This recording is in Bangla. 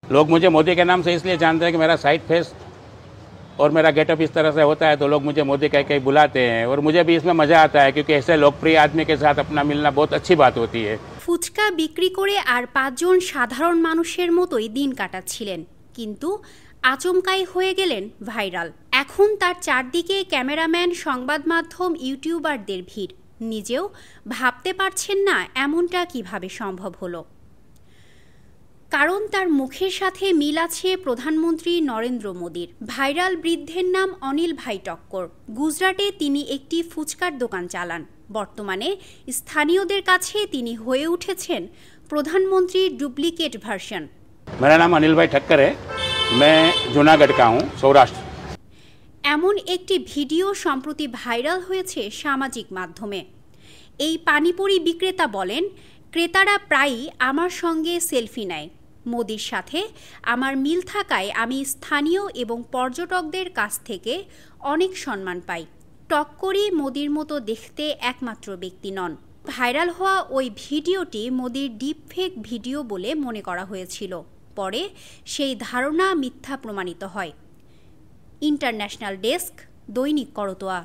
लोग मुझे मोदी के नाम से इसलिए जानते हैं कि मेरा साइड फेस और मेरा गेटअप इस तरह से होता है, तो लोग मुझे मोदी कह के बुलाते हैं और मुझे भी इसमें मजा आता है क्योंकि ऐसे लोकप्रिय आदमी के साथ अपना मिलना बहुत अच्छी बात होती है। ফুচকা বিক্রি করে আর ৫ জন সাধারণ মানুষের মতোই দিন কাটাচ্ছিলেন, কিন্তু আচমকাই হয়ে গেলেন ভাইরাল। এখন তার চারদিকে ক্যামেরাম্যান, সংবাদ মাধ্যম, ইউটিউবারদের ভিড়। নিজেও ভাবতে পারছেন না এমনটা কিভাবে সম্ভব হলো। কারণ তার মুখের সাথে মিল আছে প্রধানমন্ত্রী নরেন্দ্র মোদীর। ভাইরাল বৃদ্ধের নাম অনিল ভাই টক্কর। গুজরাটে তিনি একটি ফুচকার দোকান চালান। বর্তমানে স্থানীয়দের কাছে তিনি হয়ে উঠেছেন প্রধানমন্ত্রীর ডুপ্লিকেট ভার্সন। मेरा नाम अनिल भाई ठक्कर है, मैं जूनागढ़ का हूँ, सौराष्ट्र। এমন একটি ভিডিও সম্প্রতি ভাইরাল হয়েছে সামাজিক মাধ্যমে। এই পানিপুরি বিক্রেতা বলেন, ক্রেতারা প্রায়ই আমার সঙ্গে সেলফি নেয়। মোদির সাথে আমার মিল থাকায় আমি স্থানীয় এবং পর্যটকদের কাছ থেকে অনেক সম্মান পাই। টক্করই মোদির মতো দেখতে একমাত্র ব্যক্তি নন। ভাইরাল হওয়া ওই ভিডিওটি মোদির ডিপফেক ভিডিও বলে মনে করা হয়েছিল। পরে সেই ধারণা মিথ্যা প্রমাণিত হয়। ইন্টারন্যাশনাল ডেস্ক, দৈনিক করতোয়া।